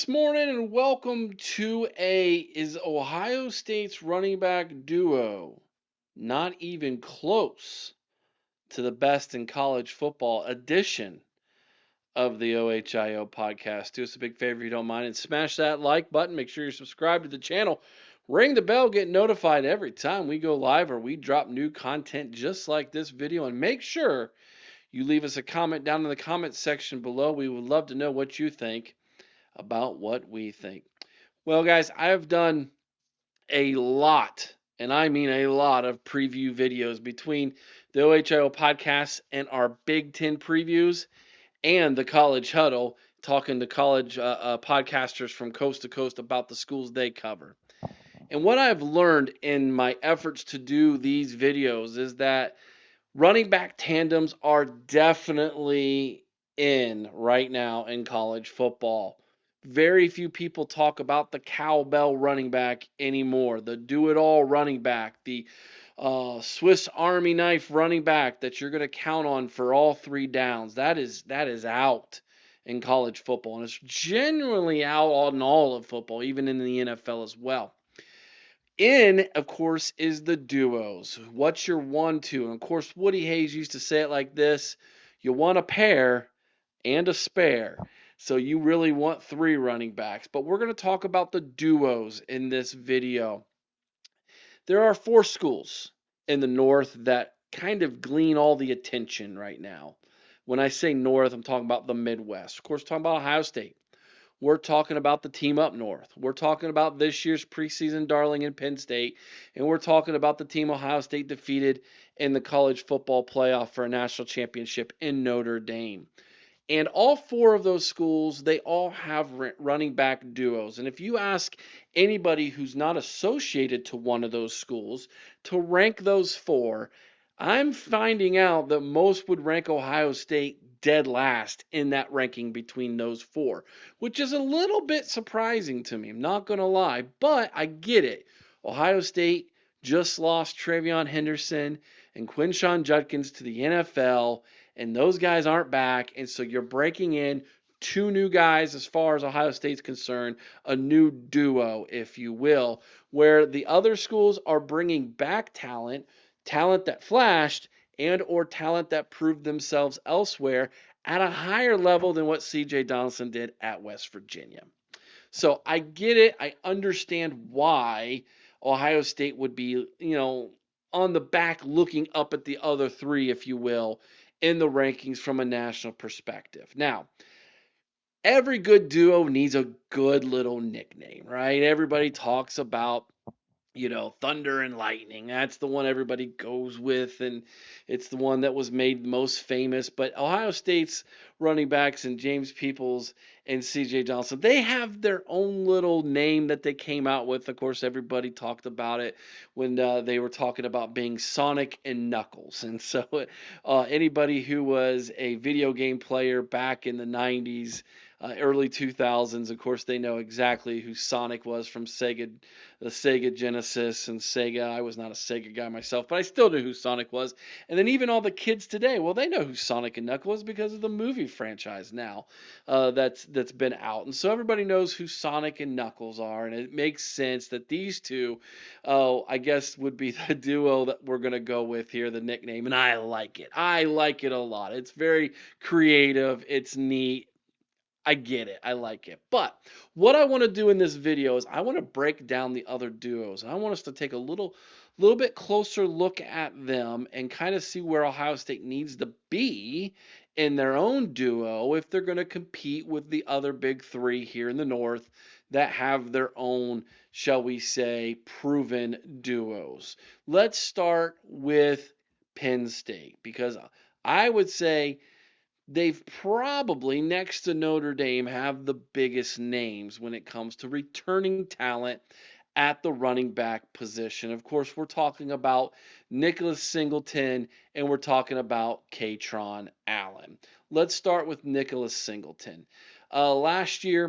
this morning and welcome to Is Ohio State's running back duo not even close to the best in college football edition of the OHIO podcast? Do us a big favor if you don't mind and smash that like button. Make sure you're subscribed to the channel. Ring the bell, get notified every time we go live or we drop new content just like this video. And make sure you leave us a comment down in the comment section below. We would love to know what you think about what we think. Well, guys, I have done a lot, and I mean a lot, of preview videos between the OHIO podcast and our Big Ten previews and the College Huddle, talking to college podcasters from coast to coast about the schools they cover. And what I've learned in my efforts to do these videos is that running back tandems are definitely in right now in college football. Very few people talk about the cowbell running back anymore, the do it all running back, the Swiss Army knife running back that you're going to count on for all three downs. That is out in college football, and it's genuinely out on all of football, even in the NFL as well. In, of course, is the duos. What's your 1-2? And of course, Woody Hayes used to say it like this: you want a pair and a spare. So you really want three running backs. But we're going to talk about the duos in this video. There are four schools in the North that kind of glean all the attention right now. When I say North, I'm talking about the Midwest. Of course, talking about Ohio State. We're talking about the team up north. We're talking about this year's preseason darling in Penn State. And we're talking about the team Ohio State defeated in the college football playoff for a national championship in Notre Dame. And all four of those schools, they all have running back duos. And if you ask anybody who's not associated to one of those schools to rank those four, I'm finding out that most would rank Ohio State dead last in that ranking between those four, which is a little bit surprising to me. I'm not going to lie, but I get it. Ohio State just lost Travion Henderson and Quinshon Judkins to the NFL, and those guys aren't back, and so you're breaking in two new guys as far as Ohio State's concerned, a new duo, if you will, where the other schools are bringing back talent that flashed and or talent that proved themselves elsewhere at a higher level than what C.J. Donaldson did at West Virginia. So I get it. I understand why Ohio State would be, on the back looking up at the other three, if you will, in the rankings from a national perspective. Now, every good duo needs a good little nickname, right? Everybody talks about Thunder and Lightning. That's the one everybody goes with, and it's the one that was made most famous. But Ohio State's running backs and James Peoples and C.J. Johnson, they have their own little name that they came out with. Of course, everybody talked about it when they were talking about being Sonic and Knuckles. And so anybody who was a video game player back in the 90s, early 2000s, of course, they know exactly who Sonic was from Sega, the Sega Genesis and Sega. I was not a Sega guy myself, but I still knew who Sonic was. And then even all the kids today, well, they know who Sonic and Knuckles is because of the movie franchise now that's been out. And so everybody knows who Sonic and Knuckles are, and it makes sense that these two, I guess, would be the duo that we're going to go with here, the nickname. And I like it. I like it a lot. It's very creative. It's neat. I get it. I like it. But what I want to do in this video is I want to break down the other duos. And I want us to take a little bit closer look at them and kind of see where Ohio State needs to be in their own duo if they're going to compete with the other big three here in the North that have their own, shall we say, proven duos. Let's start with Penn State, because I would say they've probably, next to Notre Dame, have the biggest names when it comes to returning talent at the running back position. Of course, we're talking about Nicholas Singleton and we're talking about Katron Allen. Let's start with Nicholas Singleton. Last year,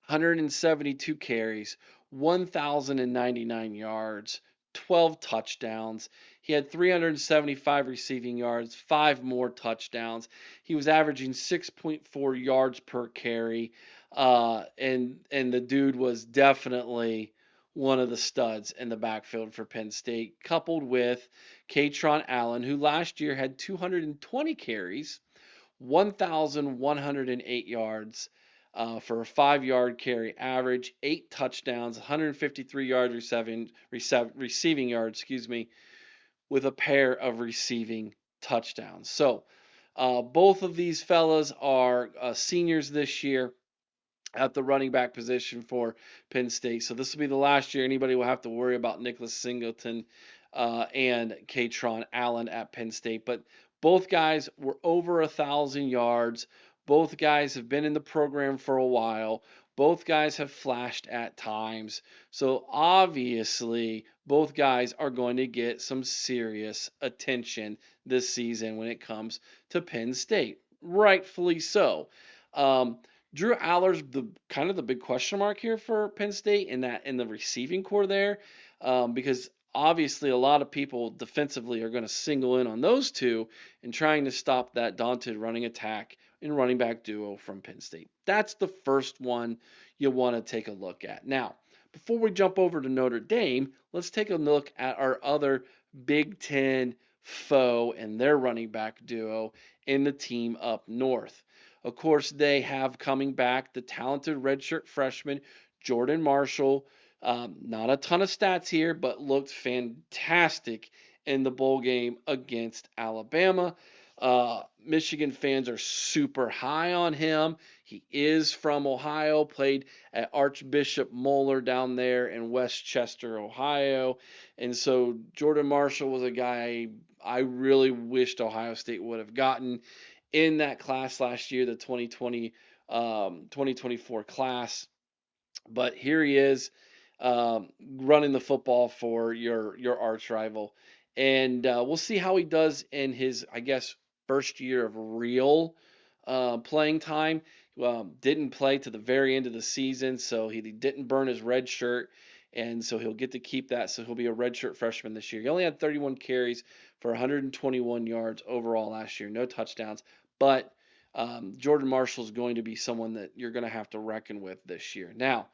172 carries, 1,099 yards, 12 touchdowns. He had 375 receiving yards, 5 more touchdowns. He was averaging 6.4 yards per carry. And the dude was definitely one of the studs in the backfield for Penn State, coupled with Katron Allen, who last year had 220 carries, 1,108 yards for a 5 yard carry average, 8 touchdowns, 153 yards receiving yards, excuse me, with a pair of receiving touchdowns. So both of these fellas are seniors this year at the running back position for Penn State. So this will be the last year anybody will have to worry about Nicholas Singleton and Katron Allen at Penn State. But both guys were over 1,000 yards. Both guys have been in the program for a while. Both guys have flashed at times. So obviously, both guys are going to get some serious attention this season when it comes to Penn State. Rightfully so. Um, Drew Aller's the kind of the big question mark here for Penn State in the receiving core there, because obviously a lot of people defensively are going to single in on those two and trying to stop that daunted running attack and running back duo from Penn State. That's the first one you want to take a look at. Now, before we jump over to Notre Dame, let's take a look at our other Big Ten foe and their running back duo in the team up north. Of course, they have coming back the talented redshirt freshman Jordan Marshall. Not a ton of stats here, but looked fantastic in the bowl game against Alabama. Michigan fans are super high on him. He is from Ohio, played at Archbishop Moeller down there in Westchester, Ohio. And so Jordan Marshall was a guy I really wished Ohio State would have gotten in that class last year, the 2024 class. But here he is, running the football for your arch rival, and we'll see how he does in his, I guess, first year of real playing time. Didn't play to the very end of the season, so he didn't burn his red shirt, and so he'll get to keep that. So he'll be a redshirt freshman this year. He only had 31 carries for 121 yards overall last year, no touchdowns, but Jordan Marshall is going to be someone that you're going to have to reckon with this year. Now,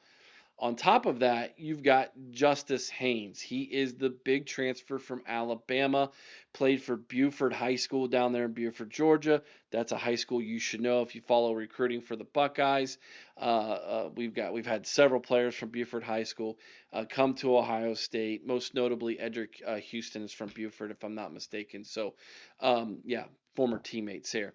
on top of that, you've got Justice Haynes. He is the big transfer from Alabama, played for Buford High School down there in Buford, Georgia. That's a high school you should know if you follow recruiting for the Buckeyes. We've had several players from Buford High School come to Ohio State. Most notably, Edric Houston is from Buford, if I'm not mistaken. So, yeah, former teammates here.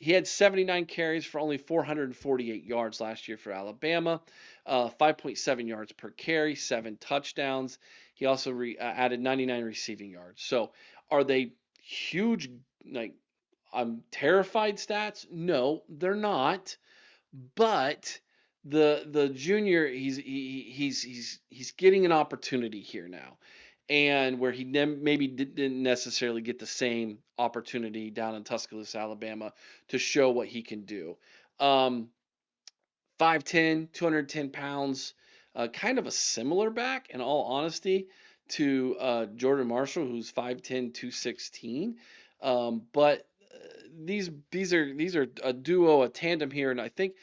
He had 79 carries for only 448 yards last year for Alabama, 5.7 yards per carry, 7 touchdowns. He also added 99 receiving yards. So, are they huge, like, I'm terrified stats? No, they're not. But the junior, he's getting an opportunity here now, and where he maybe didn't necessarily get the same opportunity down in Tuscaloosa, Alabama, to show what he can do. Um, 5'10", 210 pounds, kind of a similar back, in all honesty, to Jordan Marshall, who's 5'10", 216. But these are a duo, a tandem here, and I think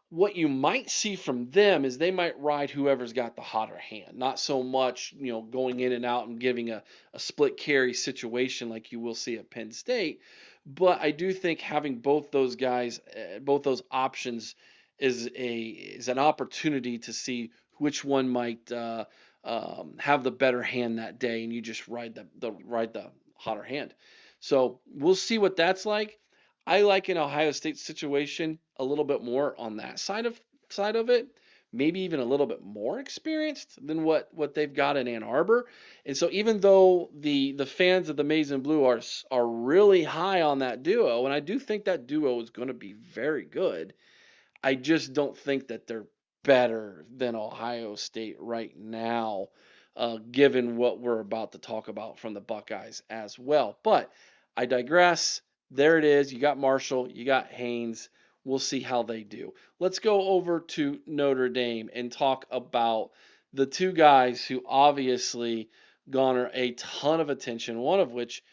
what you might see from them is they might ride whoever's got the hotter hand, not so much, going in and out and giving a split carry situation like you will see at Penn State. But I do think having both those guys, both those options, is an opportunity to see which one might have the better hand that day, and you just ride the hotter hand. So we'll see what that's like. I like an Ohio State situation a little bit more on that side of it, maybe even a little bit more experienced than what they've got in Ann Arbor. And so even though the fans of the Maize and Blue are really high on that duo, and I do think that duo is going to be very good, I just don't think that they're better than Ohio State right now, given what we're about to talk about from the Buckeyes as well. But I digress. There it is. You got Marshall, you got Haynes. We'll see how they do. Let's go over to Notre Dame and talk about the two guys who obviously garner a ton of attention, one of which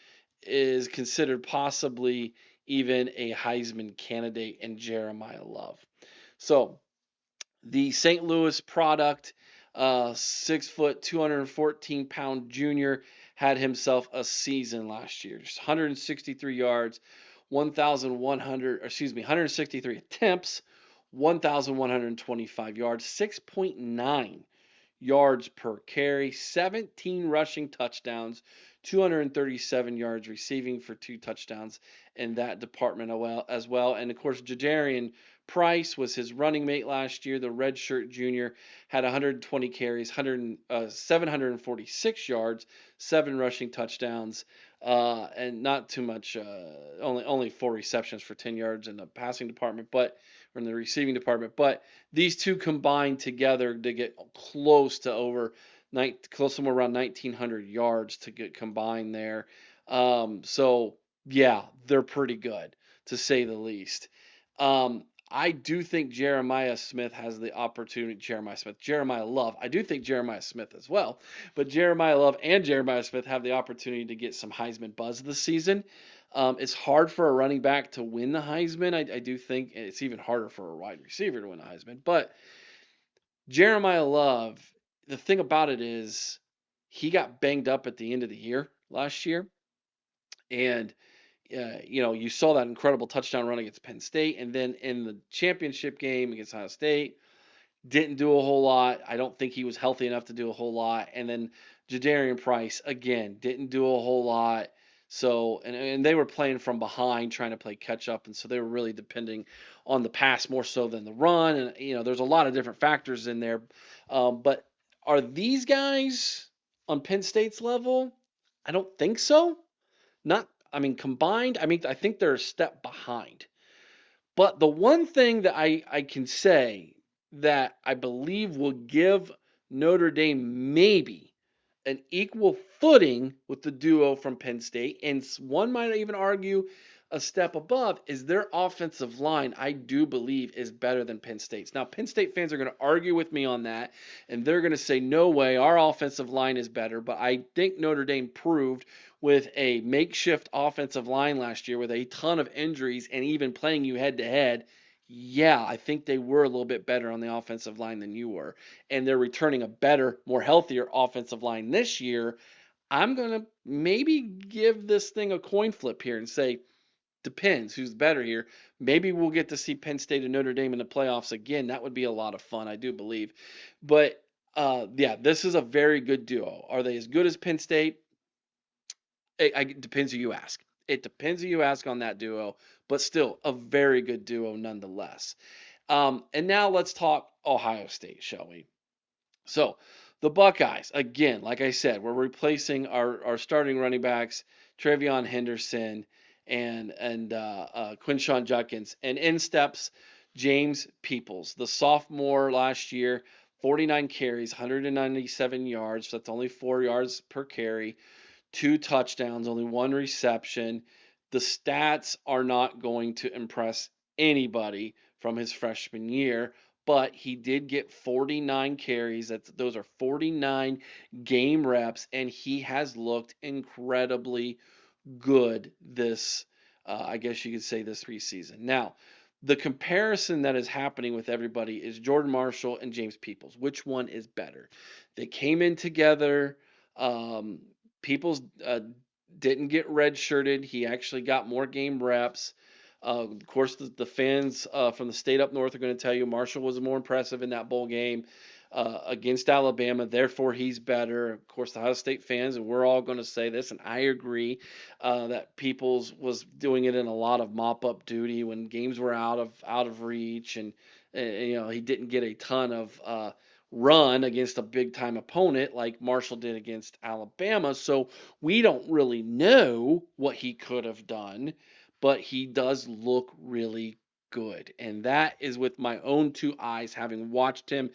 is considered possibly even a Heisman candidate in Jeremiah Love. So the St. Louis product, 6 foot, 214-pound junior, had himself a season last year. Just 163 yards, 163 attempts, 1,125 yards, 6.9 yards per carry, 17 rushing touchdowns, 237 yards receiving for 2 touchdowns in that department as well. And of course, Jadarian Price was his running mate last year. The redshirt junior had 120 carries, 746 yards, 7 rushing touchdowns, and not too much. Only 4 receptions for 10 yards in the passing department, but or in the receiving department. But these two combined together to get close to close somewhere around 1,900 yards to get combined there. So yeah, they're pretty good to say the least. I do think Jeremiah Smith has the opportunity. Jeremiah Love. I do think Jeremiah Smith as well, but Jeremiah Love and Jeremiah Smith have the opportunity to get some Heisman buzz this season. It's hard for a running back to win the Heisman. I do think it's even harder for a wide receiver to win the Heisman. But Jeremiah Love, the thing about it is he got banged up at the end of the year last year. And, you saw that incredible touchdown run against Penn State. And then in the championship game against Ohio State, didn't do a whole lot. I don't think he was healthy enough to do a whole lot. And then Jadarian Price, again, didn't do a whole lot. So, and they were playing from behind, trying to play catch up. And so they were really depending on the pass more so than the run. And, there's a lot of different factors in there. But are these guys on Penn State's level? I don't think so. Not, I mean, combined, I think they're a step behind. But the one thing that I can say that I believe will give Notre Dame maybe an equal footing with the duo from Penn State, and one might even argue a step above, is their offensive line, I do believe, is better than Penn State's. Now, Penn State fans are going to argue with me on that, and they're going to say, no way, our offensive line is better. But I think Notre Dame proved with a makeshift offensive line last year with a ton of injuries and even playing you head to head. Yeah, I think they were a little bit better on the offensive line than you were. And they're returning a better, more healthier offensive line this year. I'm going to maybe give this thing a coin flip here and say, depends who's better here. Maybe we'll get to see Penn State and Notre Dame in the playoffs again. That would be a lot of fun, I do believe. But yeah, this is a very good duo. Are they as good as Penn State? It depends who you ask. It depends who you ask on that duo, but still a very good duo nonetheless. And now let's talk Ohio State, shall we? So the Buckeyes, again, like I said, we're replacing our starting running backs, Trevion Henderson and Quinshawn Judkins, and in steps James Peoples, the sophomore last year, 49 carries, 197 yards. So that's only 4 yards per carry, 2 touchdowns, only 1 reception. The stats are not going to impress anybody from his freshman year, but he did get 49 carries. Those are 49 game reps, and he has looked incredibly good this, I guess you could say, this preseason. Now, the comparison that is happening with everybody is Jordan Marshall and James Peoples. Which one is better? They came in together. Peoples didn't get redshirted. He actually got more game reps. Of course, the fans from the state up north are going to tell you Marshall was more impressive in that bowl game against Alabama. Therefore, he's better. Of course, the Ohio State fans, and we're all going to say this, and I agree that Peoples was doing it in a lot of mop-up duty when games were out of reach, and he didn't get a ton of run against a big time opponent like Marshall did against Alabama. So we don't really know what he could have done, but he does look really good. And that is with my own 2 eyes, having watched him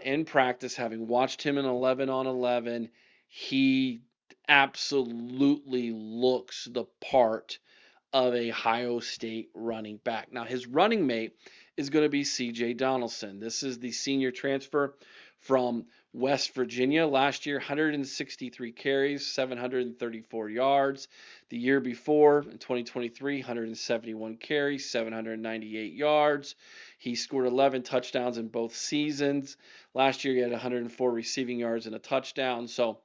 in practice, having watched him in 11 on 11. He absolutely looks the part of a Ohio State running back. Now, his running mate is going to be C.J. Donaldson. This is the senior transfer from West Virginia last year, 163 carries, 734 yards. The year before, in 2023, 171 carries, 798 yards. He scored 11 touchdowns in both seasons. Last year, he had 104 receiving yards and a touchdown. So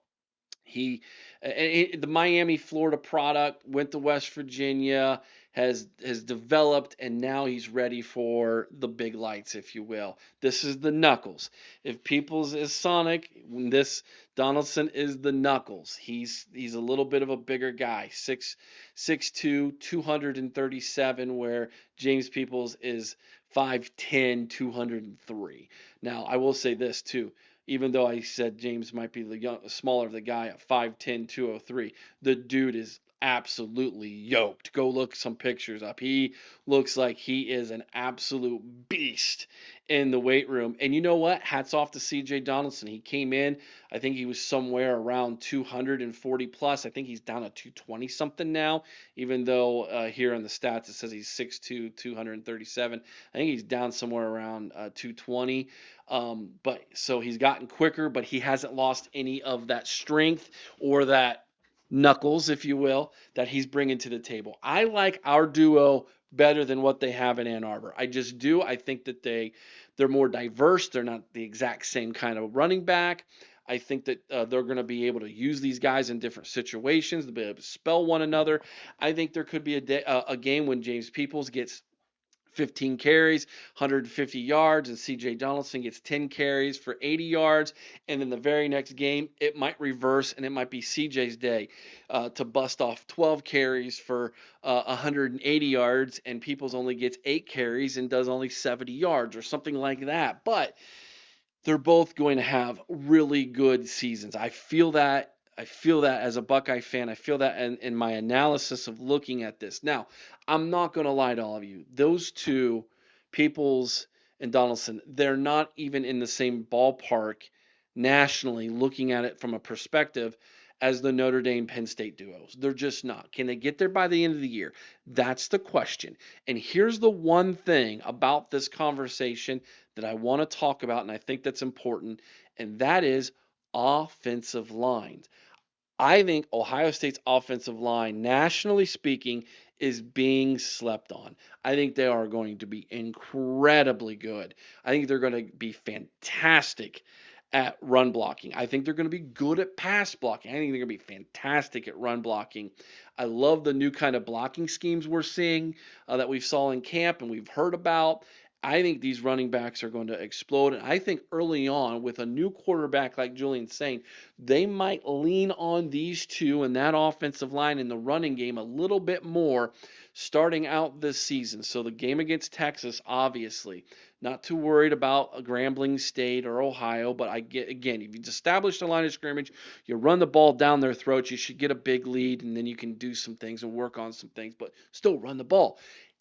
he, the Miami, Florida product, went to West Virginia, has developed, and now he's ready for the big lights, if you will. This is the Knuckles. If Peoples is Sonic, this Donaldson is the Knuckles. He's a little bit of a bigger guy, 6'2", 237, where James Peoples is 5'10", 203. Now, I will say this too, even though I said James might be the smaller of the guy at 5'10", 203, the dude is absolutely yoked. Go look some pictures up. He looks like he is an absolute beast in the weight room. And you know what? Hats off to CJ Donaldson. He came in, I think he was somewhere around 240 plus. I think he's down to 220 something now, even though here on the stats it says he's 6'2", 237. I think he's down somewhere around 220. But so he's gotten quicker, but he hasn't lost any of that strength or that knuckles, if you will, that he's bringing to the table. I like our duo better than what they have in Ann Arbor. I just do. I think that they're more diverse. They're not the exact same kind of running back. I think that they're going to be able to use these guys in different situations. They'll be able to spell one another. I think there could be a game when James Peoples gets 15 carries, 150 yards, and CJ Donaldson gets 10 carries for 80 yards. And then the very next game, it might reverse, and it might be CJ's day to bust off 12 carries for 180 yards, and Peoples only gets 8 carries and does only 70 yards or something like that. But they're both going to have really good seasons. I feel that. I feel that as a Buckeye fan. I feel that in my analysis of looking at this. Now, I'm not going to lie to all of you. Those two, Peoples and Donaldson, they're not even in the same ballpark nationally looking at it from a perspective as the Notre Dame Penn State duos. They're just not. Can they get there by the end of the year? That's the question. And here's the one thing about this conversation that I want to talk about, and I think that's important, and that is offensive lines. I think Ohio State's offensive line, nationally speaking, is being slept on. I think they are going to be incredibly good. I think they're going to be fantastic at run blocking. I think they're going to be good at pass blocking. I think they're going to be fantastic at run blocking. I love the new kind of blocking schemes we're seeing that we saw in camp and we've heard about. I think these running backs are going to explode. And I think early on, with a new quarterback like Julian's saying, they might lean on these two and that offensive line in the running game a little bit more starting out this season. So the game against Texas, obviously, not too worried about a Grambling State or Ohio, but I get, again, if you've established a line of scrimmage, you run the ball down their throats, you should get a big lead, and then you can do some things and work on some things, but still run the ball.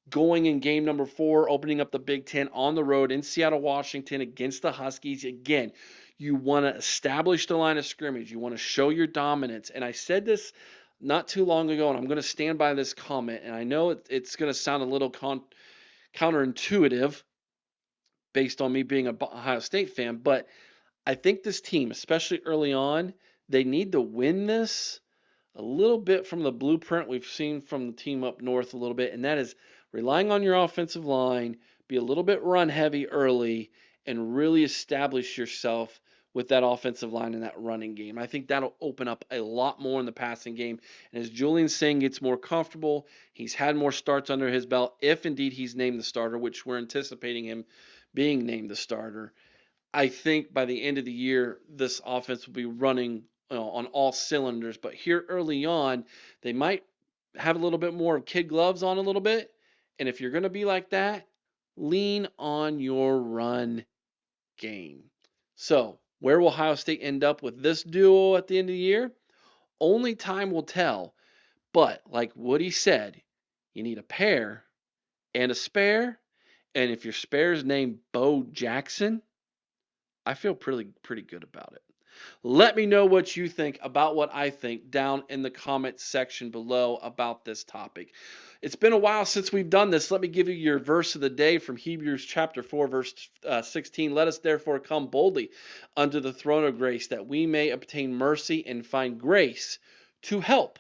Going in game number 4, opening up the Big Ten on the road in Seattle, Washington against the Huskies. Again, you want to establish the line of scrimmage. You want to show your dominance. And I said this not too long ago, and I'm going to stand by this comment. And I know it's going to sound a little counterintuitive based on me being a Ohio State fan, but I think this team, especially early on, they need to win this a little bit from the blueprint we've seen from the team up north a little bit, and that is relying on your offensive line, be a little bit run heavy early, and really establish yourself with that offensive line and that running game. I think that'll open up a lot more in the passing game. And as Julian Singh gets more comfortable, he's had more starts under his belt, if indeed he's named the starter, which we're anticipating him being named the starter. I think by the end of the year, this offense will be running on all cylinders. But here early on, they might have a little bit more of kid gloves on a little bit. And if you're going to be like that, lean on your run game. So, where will Ohio State end up with this duo at the end of the year? Only time will tell. But like Woody said, you need a pair and a spare. And if your spare is named Bo Jackson, I feel pretty good about it. Let me know what you think about what I think down in the comment section below about this topic. It's been a while since we've done this. Let me give you your verse of the day from Hebrews chapter 4, verse 16. Let us therefore come boldly unto the throne of grace, that we may obtain mercy and find grace to help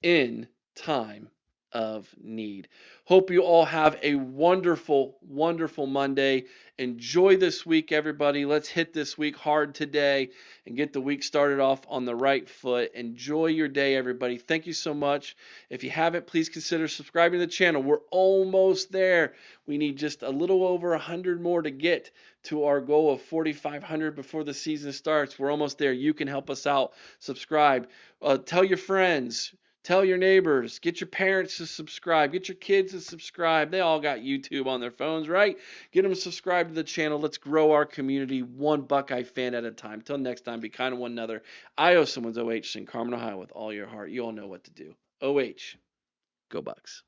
in time of need. Hope you all have a wonderful, wonderful Monday. Enjoy this week, everybody. Let's hit this week hard today and get the week started off on the right foot. Enjoy your day, everybody. Thank you so much. If you haven't, please consider subscribing to the channel. We're almost there. We need just a little over 100 more to get to our goal of 4,500 before the season starts. We're almost there. You can help us out. Subscribe. Tell your friends. Tell your neighbors, get your parents to subscribe, get your kids to subscribe. They all got YouTube on their phones, right? Get them subscribed to the channel. Let's grow our community one Buckeye fan at a time. Till next time, be kind to one another. I owe someone's OH in Carmen, Ohio with all your heart. You all know what to do. OH, go Bucks.